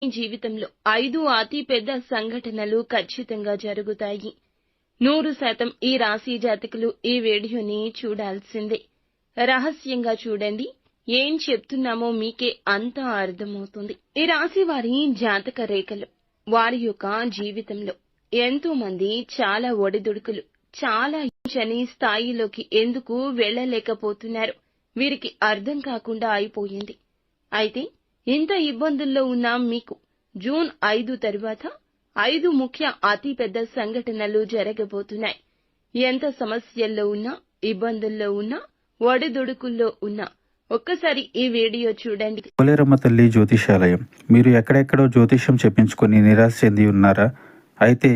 మీ జీవితంలో 5 అతి పెద్ద సంఘటనలు ఖచ్చితంగా జరుగుతాయి. 100% ఈ రాశి జాతకులు ఈ వీడియోని చూడాల్సిందే. రహస్యంగా చూడండి. ఏం చెప్తున్నామో మీకే అంతా అర్థమవుతుంది. ఈ రాశి వారి జాతక రేఖలు, వారి యొక్క జీవితంలో ఎంతో మంది చాలా ఒడిదుడుకులు, చాలా ఊహించని స్థాయిలోకి ఎందుకు వెళ్ళలేకపోతున్నారు, వీరికి అర్థం కాకుండా అయిపోయింది. అయితే ఇంత ఇబ్బందుల్లో ఉన్న మీకు జూన్ 5 తరువాత 5 ముఖ్య అతి పెద్ద సంఘటనలు జరగబోతున్నాయి. ఎంత సమస్యల్లో ఉన్నా, ఇబ్బందుల్లో ఉన్నా, ఒడిదుడుకుల్లో ఉన్నా ఒక్కసారి ఈ వీడియో చూడండి. పోలేరమ్మ తల్లి జ్యోతిషాలయం. మీరు ఎక్కడెక్కడో జ్యోతిష్యం చెప్పించుకొని నిరాశ చెంది ఉన్నారా? అయితే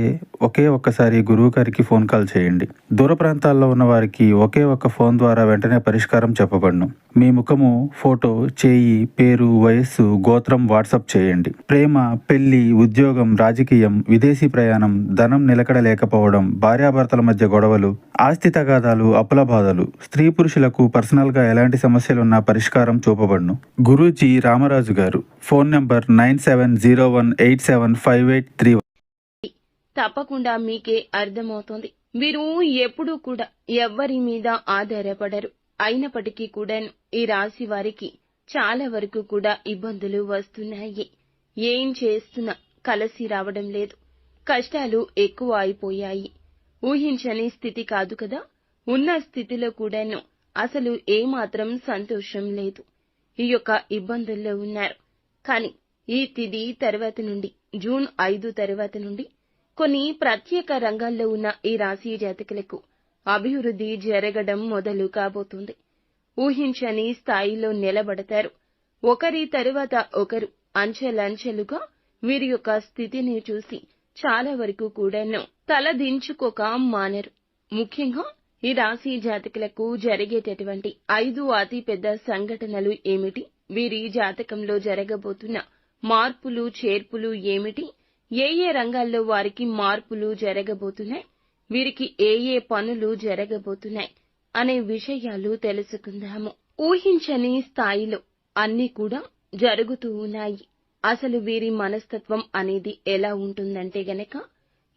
ఒక్కసారి గురువు గారికి ఫోన్ కాల్ చేయండి. దూర ప్రాంతాల్లో ఉన్న వారికి ఒకే ఒక్క ఫోన్ ద్వారా వెంటనే పరిష్కారం చెప్పబడును. మీ ముఖము, ఫోటో, చేయి, పేరు, వయస్సు, గోత్రం వాట్సాప్ చేయండి. ప్రేమ, పెళ్లి, ఉద్యోగం, రాజకీయం, విదేశీ ప్రయాణం, ధనం నిలకడ లేకపోవడం, భార్యాభర్తల మధ్య గొడవలు, ఆస్తి తగాదాలు, అప్పుల బాధలు, స్త్రీ పురుషులకు పర్సనల్ గా ఎలాంటి సమస్యలున్నా పరిష్కారం చూపబడును. గురూజీ రామరాజు గారు. Phone number 9701875831. తప్పకుండా మీకే అర్థమవుతోంది. మీరు ఎప్పుడూ కూడా ఎవ్వరి మీద ఆధారపడరు. అయినప్పటికీ కూడాను ఈ రాశి వారికి చాలా వరకు కూడా ఇబ్బందులు వస్తున్నాయి. ఏం చేస్తున్నా కలిసి రావడం లేదు. కష్టాలు ఎక్కువ అయిపోయాయి. ఊహించని స్థితి కాదు కదా. ఉన్న స్థితిలో కూడాను అసలు ఏమాత్రం సంతోషం లేదు. ఈ యొక్క ఇబ్బందుల్లో ఉన్నారు. కానీ ఈ తిథి తర్వాత నుండి, జూన్ 5 తర్వాత నుండి కొన్ని ప్రత్యేక రంగాల్లో ఉన్న ఈ రాశి జాతకులకు అభివృద్ధి జరగడం మొదలు కాబోతుంది. ఊహించని స్థాయిలో నిలబడతారు. ఒకరి తరువాత ఒకరు అంచెలంచెలుగా వీరి యొక్క స్థితిని చూసి చాలా వరకు కూడాను తలదించుకోక మానరు. ముఖ్యంగా ఈ రాశి జాతకులకు జరిగేటటువంటి 5 అతి పెద్ద సంఘటనలు ఏమిటి, వీరి జాతకంలో జరగబోతున్న మార్పులు చేర్పులు ఏమిటి, ఏ రంగాల్లో వారికి మార్పులు జరగబోతున్నాయి, వీరికి ఏ పనులు జరగబోతున్నాయి అనే విషయాలు తెలుసుకుందాము. ఊహించని స్థాయిలో అన్నీ కూడా జరుగుతూ ఉన్నాయి. అసలు వీరి మనస్తత్వం అనేది ఎలా ఉంటుందంటే గనక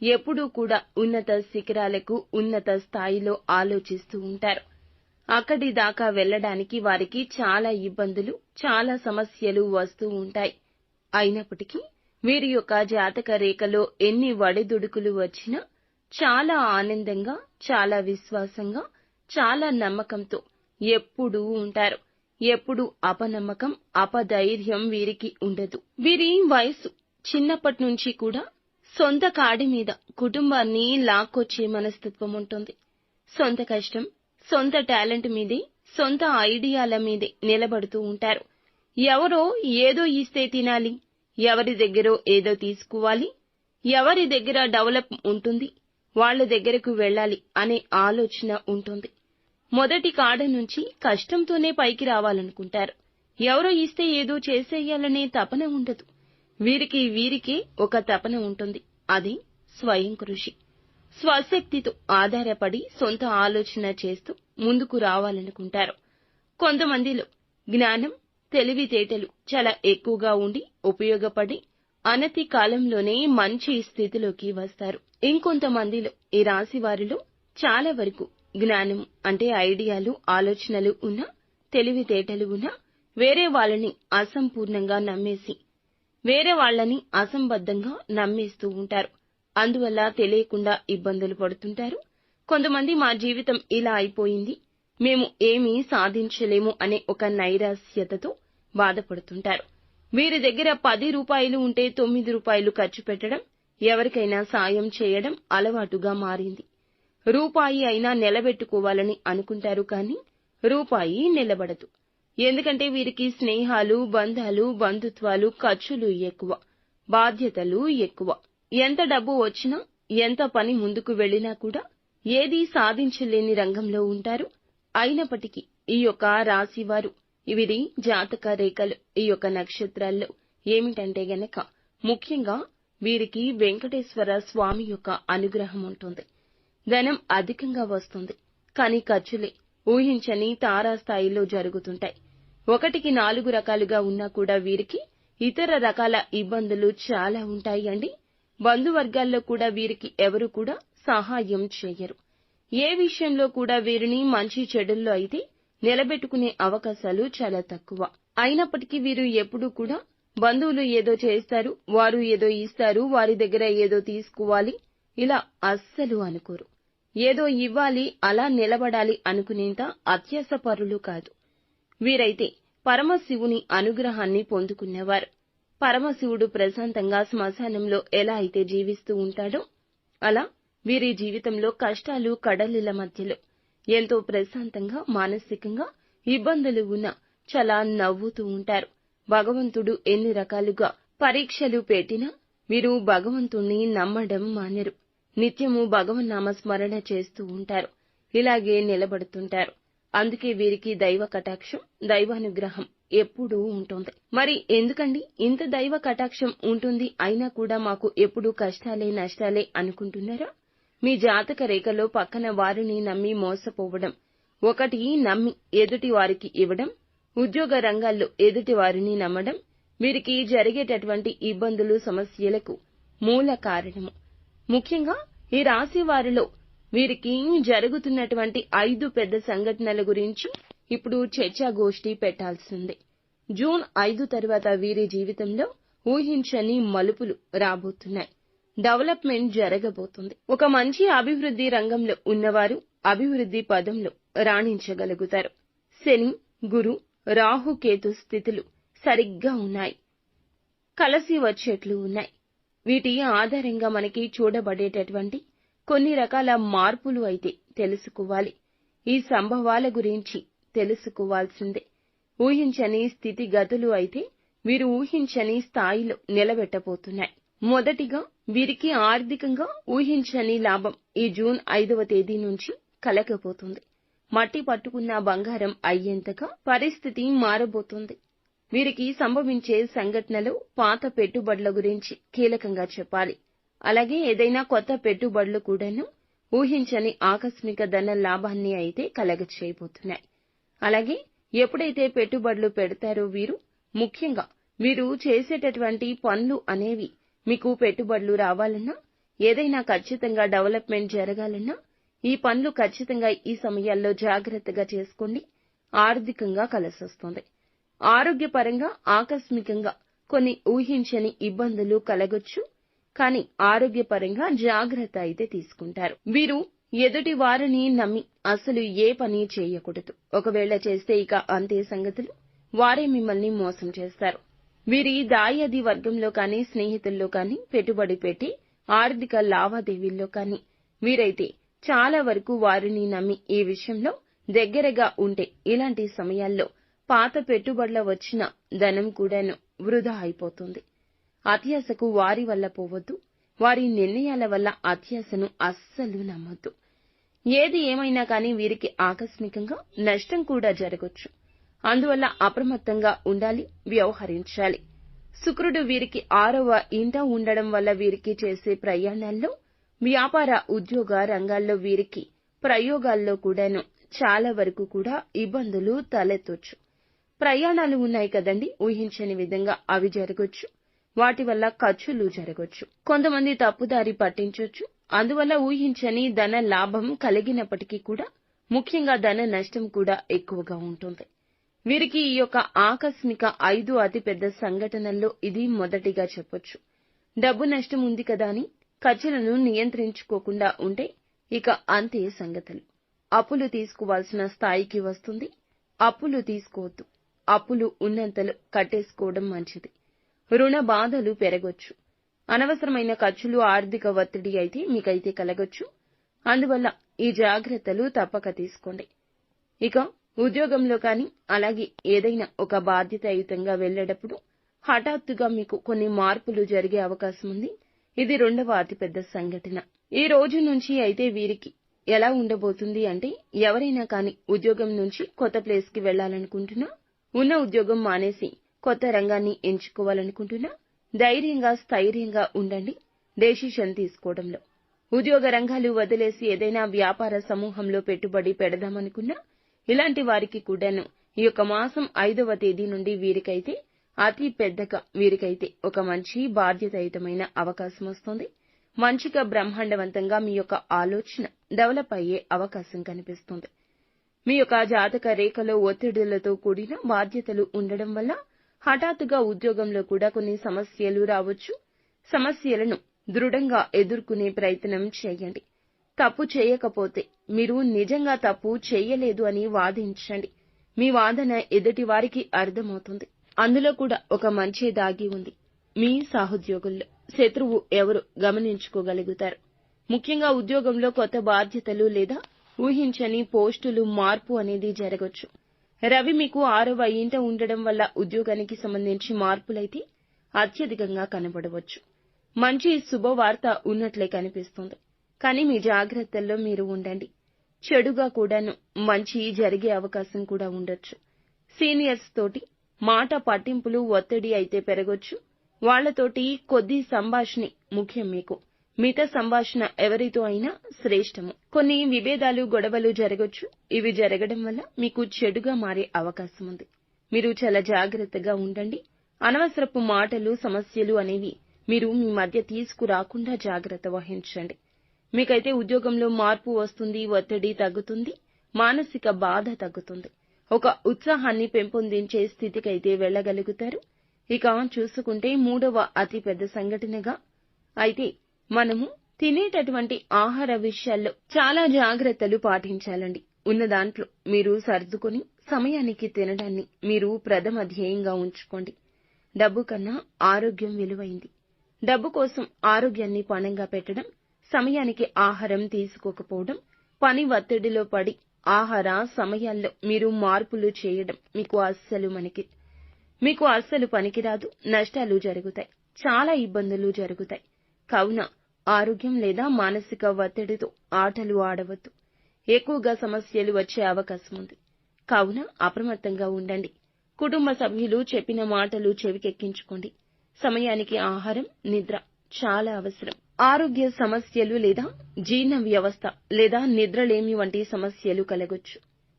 ఎప్పుడూ కూడా ఉన్నత శిఖరాలకు, ఉన్నత స్థాయిలో ఆలోచిస్తూ ఉంటారు. అక్కడి దాకా వెళ్ళడానికి వారికి చాలా ఇబ్బందులు, చాలా సమస్యలు వస్తూ ఉంటాయి. అయినప్పటికీ వీరి యొక్క జాతక రేఖలో ఎన్ని ఒడిదుడుకులు వచ్చినా చాలా ఆనందంగా, చాలా విశ్వాసంగా, చాలా నమ్మకంతో ఎప్పుడూ ఉంటారు. ఎప్పుడు అపనమ్మకం, అపధైర్యం వీరికి ఉండదు. వీరి వయస్సు చిన్నప్పటి నుంచి కూడా సొంత కాడి మీద కుటుంబాన్ని లాక్కొచ్చే మనస్తత్వం ఉంటుంది. సొంత కష్టం, సొంత టాలెంట్ మీదే, సొంత ఐడియాల మీదే నిలబడుతూ ఉంటారు. ఎవరో ఏదో ఇస్తే తినాలి, ఎవరి దగ్గరో ఏదో తీసుకోవాలి, ఎవరి దగ్గర డెవలప్ ఉంటుంది, వాళ్ల దగ్గరకు వెళ్ళాలి అనే ఆలోచన ఉంటుంది. మొదటి కాడ నుంచి కష్టంతోనే పైకి రావాలనుకుంటారు. ఎవరో ఇస్తే ఏదో చేసేయాలనే తపన ఉండదు. వీరికే ఒక తపన ఉంటుంది. అది స్వయం కృషి. స్వశక్తితో ఆధారపడి సొంత ఆలోచన చేస్తూ ముందుకు రావాలనుకుంటారు. కొంతమందిలో జ్ఞానం, తెలివితేటలు చాలా ఎక్కువగా ఉండి ఉపయోగపడి అనతి కాలంలోనే మంచి స్థితిలోకి వస్తారు. ఇంకొంతమందిలో ఈ రాశి వారిలో చాలా వరకు జ్ఞానం అంటే ఐడియాలు, ఆలోచనలు ఉన్నా, తెలివితేటలు ఉన్నా వేరే వాళ్ళని అసంపూర్ణంగా నమ్మేసి, వేరే వాళ్ళని అసంబద్ధంగా నమ్మేస్తూ ఉంటారు. అందువల్ల తెలియకుండా ఇబ్బందులు పడుతుంటారు. కొంతమంది మా జీవితం ఇలా అయిపోయింది, మేము ఏమీ సాధించలేము అనే ఒక నైరాశ్యతతో బాధపడుతుంటారు. వీరి దగ్గర 10 రూపాయలు ఉంటే 9 రూపాయలు ఖర్చు పెట్టడం, ఎవరికైనా సాయం చేయడం అలవాటుగా మారింది. రూపాయి అయినా నిలబెట్టుకోవాలని అనుకుంటారు, కానీ రూపాయి నిలబడదు. ఎందుకంటే వీరికి స్నేహాలు, బంధాలు, బంధుత్వాలు, ఖర్చులు ఎక్కువ, బాధ్యతలు ఎక్కువ. ఎంత డబ్బు వచ్చినా, ఎంత పని ముందుకు వెళ్లినా కూడా ఏదీ సాధించలేని రంగంలో ఉంటారు. అయినప్పటికీ ఈ యొక్క రాశివారు, వీరి జాతక రేఖలు, ఈ యొక్క నక్షత్రాల్లో ఏమిటంటే గనక ముఖ్యంగా వీరికి వెంకటేశ్వర స్వామి యొక్క అనుగ్రహం ఉంటుంది. ధనం అధికంగా వస్తుంది, కానీ ఖర్చులే ఊహించని తారాస్థాయిలో జరుగుతుంటాయి. 1కి 4 రకాలుగా ఉన్నా కూడా వీరికి ఇతర రకాల ఇబ్బందులు చాలా ఉంటాయండి. బంధువర్గాల్లో కూడా వీరికి ఎవరు కూడా సహాయం చేయరు. ఏ విషయంలో కూడా వీరిని మంచి చెడుల్లో అయితే నిలబెట్టుకునే అవకాశాలు చాలా తక్కువ. అయినప్పటికీ వీరు ఎప్పుడూ కూడా బంధువులు ఏదో చేస్తారు, వారు ఏదో ఇస్తారు, వారి దగ్గర ఏదో తీసుకోవాలి, ఇలా అస్సలు అనుకోరు. ఏదో ఇవ్వాలి, అలా నిలబడాలి అనుకునేంత అత్యాసపరులు కాదు. వీరైతే పరమశివుని అనుగ్రహాన్ని పొందుకునేవారు. పరమశివుడు ప్రశాంతంగా శ్మశానంలో ఎలా అయితే జీవిస్తూ ఉంటాడో అలా వీరి జీవితంలో కష్టాలు కడలిల మధ్యలో ఎంతో ప్రశాంతంగా, మానసికంగా ఇబ్బందులు ఉన్నా చాలా నవ్వుతూ ఉంటారు. భగవంతుడు ఎన్ని రకాలుగా పరీక్షలు పెట్టినా వీరు భగవంతుణ్ణి నమ్మడం మానరు. నిత్యము భగవన్నామ స్మరణ చేస్తూ ఉంటారు. ఇలాగే నిలబడుతుంటారు. అందుకే వీరికి దైవ కటాక్షం, దైవానుగ్రహం ఎప్పుడూ ఉంటుంది. మరి ఎందుకండి ఇంత దైవ కటాక్షం ఉంటుంది, అయినా కూడా మాకు ఎప్పుడూ కష్టాలే నష్టాలే అనుకుంటున్నారా? మీ జాతక రేఖలో పక్కన వారిని నమ్మి మోసపోవడం, ఒకటి నమ్మి ఎదుటి వారికి ఇవ్వడం, ఉద్యోగ రంగాల్లో ఎదుటి వారిని నమ్మడం వీరికి జరిగేటటువంటి ఇబ్బందులు, సమస్యలకు మూల కారణము. ముఖ్యంగా ఈ రాశి వారిలో వీరికి జరుగుతున్నటువంటి 5 పెద్ద సంఘటనల గురించి ఇప్పుడు చర్చాగోష్ఠి పెట్టాల్సిందే. జూన్ 5 తర్వాత వీరి జీవితంలో ఊహించని మలుపులు రాబోతున్నాయి. డెవలప్మెంట్ జరగబోతుంది. ఒక మంచి అభివృద్ధి రంగంలో ఉన్నవారు అభివృద్ధి పదంలో రాణించగలుగుతారు. శని, గురు, రాహు, కేతు స్థితులు సరిగ్గా ఉన్నాయి. కలిసి వచ్చేట్లు ఉన్నాయి. వీటి ఆధారంగా మనకి చూడబడేటటువంటి కొన్ని రకాల మార్పులు అయితే తెలుసుకోవాలి. ఈ సంభవాల గురించి తెలుసుకోవాల్సిందే. ఊహించని స్థితిగతులు అయితే వీరు ఊహించని స్థాయిలో నిలబెట్టబోతున్నాయి. మొదటిగా వీరికి ఆర్థికంగా ఊహించని లాభం ఈ జూన్ 5వ తేదీ నుంచి కలగబోతుంది. మట్టి పట్టుకున్న బంగారం అయ్యేంతగా పరిస్థితి మారబోతుంది. వీరికి సంభవించే సంఘటనలు పాత పెట్టుబడుల గురించి కీలకంగా చెప్పాలి. అలాగే ఏదైనా కొత్త పెట్టుబడులు కూడాను ఊహించని ఆకస్మిక ధన లాభాన్ని అయితే కలగచేయబోతున్నాయి. అలాగే ఎప్పుడైతే పెట్టుబడులు పెడతారో వీరు, ముఖ్యంగా వీరు చేసేటటువంటి పనులు అనేవి మీకు పెట్టుబడులు రావాలన్నా, ఏదైనా ఖచ్చితంగా డెవలప్మెంట్ జరగాలన్నా ఈ పనులు ఖచ్చితంగా ఈ సమయాల్లో జాగ్రత్తగా చేసుకోండి. ఆర్థికంగా కలిసొస్తుంది. ఆరోగ్యపరంగా ఆకస్మికంగా కొన్ని ఊహించని ఇబ్బందులు కలగొచ్చు. కానీ ఆరోగ్యపరంగా జాగ్రత్త అయితే తీసుకుంటారు. వీరు ఎదుటి వారిని నమ్మి అసలు ఏ పని చేయకూడదు. ఒకవేళ చేస్తే ఇక అంతే సంగతులు. వారే మిమ్మల్ని మోసం చేస్తారు. వీరి దాయాది వర్గంలో కానీ, స్నేహితుల్లో కానీ పెట్టుబడి పెట్టి ఆర్థిక లావాదేవీల్లో కానీ వీరైతే చాలా వరకు వారిని నమ్మి ఈ విషయంలో దగ్గరగా ఉంటే ఇలాంటి సమయాల్లో పాత పెట్టుబడుల వచ్చిన ధనం కూడాను వృధా అయిపోతుంది. అత్యాశకు వారి వల్ల పోవద్దు. వారి నిర్ణయాల వల్ల అత్యాశను అస్సలు నమ్మొద్దు. ఏది ఏమైనా కానీ వీరికి ఆకస్మికంగా నష్టం కూడా జరగొచ్చు. అందువల్ల అప్రమత్తంగా ఉండాలి, వ్యవహరించాలి. శుక్రుడు వీరికి 6వ ఇంట ఉండడం వల్ల వీరికి చేసే ప్రయాణాల్లో, వ్యాపార ఉద్యోగ రంగాల్లో వీరికి ప్రయోగాల్లో కూడాను చాలా వరకు కూడా ఇబ్బందులు తలెత్తొచ్చు. ప్రయాణాలు ఉన్నాయి కదండి, ఊహించని విధంగా అవి జరగొచ్చు. వాటి వల్ల ఖర్చులు జరగొచ్చు. కొంతమంది తప్పుదారి పట్టించొచ్చు. అందువల్ల ఊహించని ధన లాభం కలిగినప్పటికీ కూడా ముఖ్యంగా ధన నష్టం కూడా ఎక్కువగా ఉంటుంది. వీరికి ఈ యొక్క ఆకస్మిక 5 అతిపెద్ద సంఘటనల్లో ఇది మొదటిగా చెప్పొచ్చు. డబ్బు నష్టం ఉంది కదా అని ఖర్చులను నియంత్రించుకోకుండా ఉంటే ఇక అంతే సంగతులు. అప్పులు తీసుకోవాల్సిన స్థాయికి వస్తుంది. అప్పులు తీసుకోవద్దు. అప్పులు ఉన్నంతలో కట్టేసుకోవడం మంచిది. రుణ బాధలు పెరగొచ్చు. అనవసరమైన ఖర్చులు, ఆర్థిక ఒత్తిడి అయితే మీకైతే కలగొచ్చు. అందువల్ల ఈ జాగ్రత్తలు తప్పక తీసుకోండి. ఇక ఉద్యోగంలో కానీ, అలాగే ఏదైనా ఒక బాధ్యతాయుతంగా వెళ్లేటప్పుడు హఠాత్తుగా మీకు కొన్ని మార్పులు జరిగే అవకాశం ఉంది. ఇది 2వ అతిపెద్ద సంఘటన. ఈ రోజు నుంచి అయితే వీరికి ఎలా ఉండబోతుంది అంటే, ఎవరైనా కానీ ఉద్యోగం నుంచి కొత్త ప్లేస్ కి వెళ్లాలనుకుంటున్నా, ఉన్న ఉద్యోగం మానేసి కొత్త రంగాన్ని ఎంచుకోవాలనుకుంటున్నా ధైర్యంగా, స్థైర్యంగా ఉండండి డెసిషన్ తీసుకోవడంలో. ఉద్యోగ రంగాలు వదిలేసి ఏదైనా వ్యాపార సమూహంలో పెట్టుబడి పెడదామనుకున్నా ఇలాంటి వారికి కూడాను ఈ యొక్క మాసం 5వ తేదీ నుండి వీరికైతే అతి పెద్దగా వీరికైతే ఒక మంచి బాధ్యతాయుతమైన అవకాశం వస్తుంది. మంచిగా బ్రహ్మాండవంతంగా మీ యొక్క ఆలోచన డెవలప్ అయ్యే అవకాశం కనిపిస్తుంది. మీ యొక్క జాతక రేఖలో ఒత్తిడులతో కూడిన బాధ్యతలు ఉండడం వల్ల హఠాత్తుగా ఉద్యోగంలో కూడా కొన్ని సమస్యలు రావచ్చు. సమస్యలను దృఢంగా ఎదుర్కొనే ప్రయత్నం చేయండి. తప్పు చేయకపోతే మీరు నిజంగా తప్పు చేయలేదు అని వాదించండి. మీ వాదన ఎదుటి వారికి అర్థమవుతుంది. అందులో కూడా ఒక మంచి దాగి ఉంది. మీ సహోద్యోగుల్లో శత్రువు ఎవరు గమనించుకోగలుగుతారు. ముఖ్యంగా ఉద్యోగంలో కొత్త బాధ్యతలు లేదా ఊహించని పోస్టులు మార్పు అనేది జరగొచ్చు. రవి మీకు 6వ ఇంట ఉండడం వల్ల ఉద్యోగానికి సంబంధించి మార్పులైతే అత్యధికంగా కనబడవచ్చు. మంచి శుభవార్త ఉన్నట్లే కనిపిస్తుంది. కానీ మీ జాగ్రత్తల్లో మీరు ఉండండి. చెడుగా కూడాను మంచి జరిగే అవకాశం కూడా ఉండొచ్చు. సీనియర్స్ తోటి మాట పట్టింపులు ఒత్తిడి అయితే పెరగొచ్చు. వాళ్లతోటి కొద్ది సంభాషణ ముఖ్యం. మీకు మిగతా సంభాషణ ఎవరితో అయినా శ్రేష్టము. కొన్ని విభేదాలు గొడవలు జరగొచ్చు. ఇవి జరగడం వల్ల మీకు చెడుగా మారే అవకాశం ఉంది. మీరు చాలా జాగ్రత్తగా ఉండండి. అనవసరపు మాటలు సమస్యలు అనేవి మీరు మీ మధ్య తీసుకురాకుండా జాగ్రత్త వహించండి. మీకైతే ఉద్యోగంలో మార్పు వస్తుంది. ఒత్తిడి తగ్గుతుంది. మానసిక బాధ తగ్గుతుంది. ఒక ఉత్సాహాన్ని పెంపొందించే స్థితికైతే వెళ్లగలుగుతారు. ఇక చూసుకుంటే 3వ అతి పెద్ద సంఘటనగా అయితే మనము తినేటటువంటి ఆహార విషయాల్లో చాలా జాగ్రత్తలు పాటించాలండి. ఉన్న దాంట్లో మీరు సర్దుకొని సమయానికి తినడాన్ని మీరు ప్రథమ ధ్యేయంగా ఉంచుకోండి. డబ్బు కన్నా ఆరోగ్యం విలువైంది. డబ్బు కోసం ఆరోగ్యాన్ని పణంగా పెట్టడం, సమయానికి ఆహారం తీసుకోకపోవడం, పని ఒత్తిడిలో పడి ఆహార సమయాల్లో మీరు మార్పులు చేయడం మీకు అస్సలు పనికిరాదు. నష్టాలు జరుగుతాయి. చాలా ఇబ్బందులు జరుగుతాయి. కావున ఆరోగ్యం లేదా మానసిక ఒత్తిడితో ఆటలు ఆడవద్దు. ఎక్కువగా సమస్యలు వచ్చే అవకాశం ఉంది. కావున అప్రమత్తంగా ఉండండి. కుటుంబ సభ్యులు చెప్పిన మాటలు చెవికెక్కించుకోండి. సమయానికి ఆహారం, నిద్ర చాలా అవసరం. ఆరోగ్య సమస్యలు లేదా జీర్ణ వ్యవస్థ లేదా నిద్రలేమి వంటి సమస్యలు కలగొచ్చు.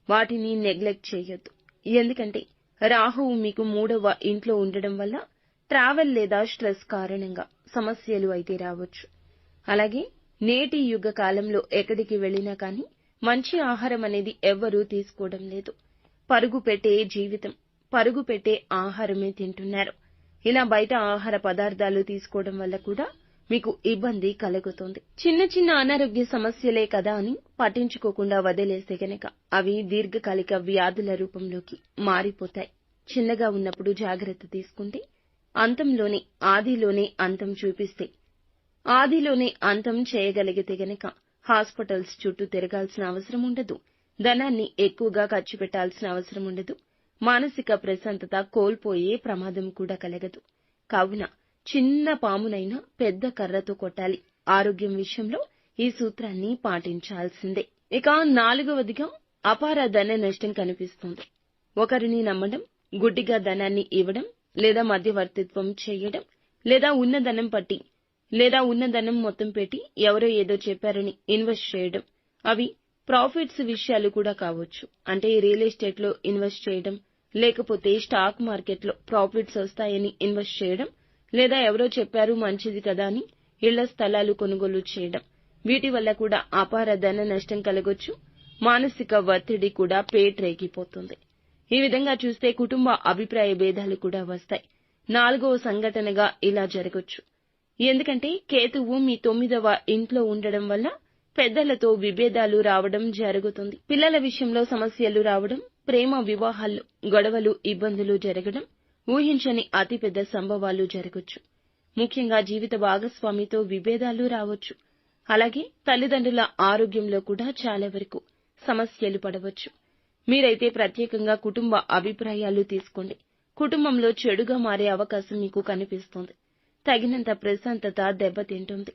వాటిని నెగ్లెక్ట్ చేయొద్దు. ఎందుకంటే రాహువు మీకు 3వ ఇంట్లో ఉండడం వల్ల ట్రావెల్ లేదా స్ట్రెస్ కారణంగా సమస్యలు అయితే రావచ్చు. అలాగే నేటి యుగ కాలంలో ఎక్కడికి వెళ్లినా కానీ మంచి ఆహారం అనేది ఎవ్వరూ తీసుకోవడం లేదు. పరుగు పెట్టే జీవితం, పరుగు పెట్టే ఆహారమే తింటున్నారు. ఇలా బయట ఆహార పదార్థాలు తీసుకోవడం వల్ల కూడా మీకు ఇబ్బంది కలుగుతుంది. చిన్న చిన్న అనారోగ్య సమస్యలే కదా అని పట్టించుకోకుండా వదిలేస్తే గనక అవి దీర్ఘకాలిక వ్యాధుల రూపంలోకి మారిపోతాయి. చిన్నగా ఉన్నప్పుడు జాగ్రత్త తీసుకుంటే ఆదిలోనే అంతం చూపిస్తే ఆదిలోనే అంతం చేయగలిగితే గనక హాస్పిటల్స్ చుట్టూ తిరగాల్సిన అవసరం ఉండదు. ధనాన్ని ఎక్కువగా ఖర్చు పెట్టాల్సిన అవసరం ఉండదు. మానసిక ప్రశాంతత కోల్పోయే ప్రమాదం కూడా కలగదు. కావున చిన్న పామునైనా పెద్ద కర్రతో కొట్టాలి. ఆరోగ్యం విషయంలో ఈ సూత్రాన్ని పాటించాల్సిందే. ఇక 4వదిగా అపార ధన నష్టం కనిపిస్తుంది. ఒకరిని నమ్మడం, గుడ్డిగా ధనాన్ని ఇవ్వడం లేదా మధ్యవర్తిత్వం చేయడం లేదా ఉన్న ధనం మొత్తం పెట్టి ఎవరో ఏదో చెప్పారని ఇన్వెస్ట్ చేయడం. అవి ప్రాఫిట్స్ విషయాలు కూడా కావచ్చు. అంటే రియల్ ఎస్టేట్ లో ఇన్వెస్ట్ చేయడం, లేకపోతే స్టాక్ మార్కెట్ లో ప్రాఫిట్స్ వస్తాయని ఇన్వెస్ట్ చేయడం, లేదా ఎవరో చెప్పారు మంచిది కదా అని ఇళ్ల స్థలాలు కొనుగోలు చేయడం. వీటి వల్ల కూడా అపార ధన నష్టం కలగొచ్చు. మానసిక ఒత్తిడి కూడా పేట్రేగిపోతుంది. ఈ విధంగా చూస్తే కుటుంబ అభిప్రాయ భేదాలు కూడా వస్తాయి. 4వ సంఘటనగా ఇలా జరగొచ్చు. ఎందుకంటే కేతువు మీ 9వ ఇంట్లో ఉండడం వల్ల పెద్దలతో విభేదాలు రావడం జరుగుతుంది. పిల్లల విషయంలో సమస్యలు రావడం, ప్రేమ వివాహాల్లో గొడవలు, ఇబ్బందులు జరగడం, ఊహించని అతిపెద్ద సంభవాలు జరగొచ్చు. ముఖ్యంగా జీవిత భాగస్వామితో విభేదాలు రావచ్చు. అలాగే తల్లిదండ్రుల ఆరోగ్యంలో కూడా చాలా వరకు సమస్యలు పడవచ్చు. మీరైతే ప్రత్యేకంగా కుటుంబ అభిప్రాయాలు తీసుకోండి. కుటుంబంలో చెడుగా మారే అవకాశం మీకు కనిపిస్తుంది. తగినంత ప్రశాంతత దెబ్బతింటుంది.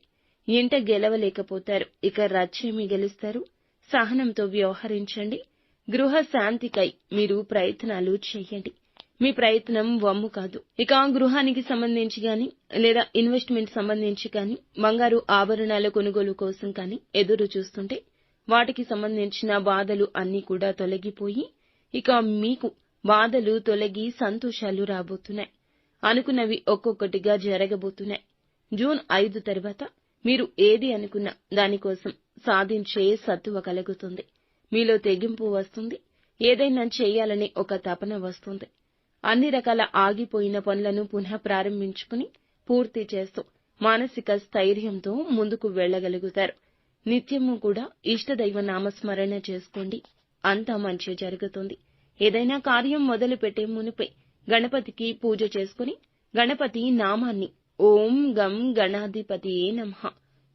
ఇంట గెలవలేకపోతారు. ఇక రచ్చేమి గెలుస్తారు? సహనంతో వ్యవహరించండి. గృహ శాంతికై మీరు ప్రయత్నాలు చేయండి. మీ ప్రయత్నం వమ్ము కాదు. ఇక గృహానికి సంబంధించి గాని లేదా ఇన్వెస్ట్మెంట్ సంబంధించి కానీ బంగారు ఆభరణాల కొనుగోలు కోసం కానీ ఎదురు చూస్తుంటే వాటికి సంబంధించిన బాధలు అన్నీ కూడా తొలగిపోయి ఇక మీకు బాధలు తొలగి సంతోషాలు రాబోతున్నాయి. అనుకున్నవి ఒక్కొక్కటిగా జరగబోతున్నాయి. జూన్ 5 తర్వాత మీరు ఏది అనుకున్నా దానికోసం సాధించే సత్తువ కలుగుతుంది. మీలో తెగింపు వస్తుంది. ఏదైనా చేయాలనే ఒక తపన వస్తుంది. అన్ని రకాల ఆగిపోయిన పనులను పునః ప్రారంభించుకుని పూర్తి చేస్తూ మానసిక స్థైర్యంతో ముందుకు వెళ్ళగలుగుతారు. నిత్యము కూడా ఇష్టదైవ నామస్మరణ చేసుకోండి. అంతా మంచి జరుగుతుంది. ఏదైనా కార్యం మొదలు పెట్టే మునిపై గణపతికి పూజ చేసుకుని గణపతి నామాన్ని ఓం గం గణాధిపతియే నమః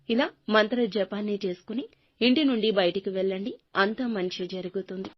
ఇలా మంత్ర జపాన్ని చేసుకుని ఇంటి నుండి బయటికి వెళ్ళండి. అంతా మంచి జరుగుతుంది.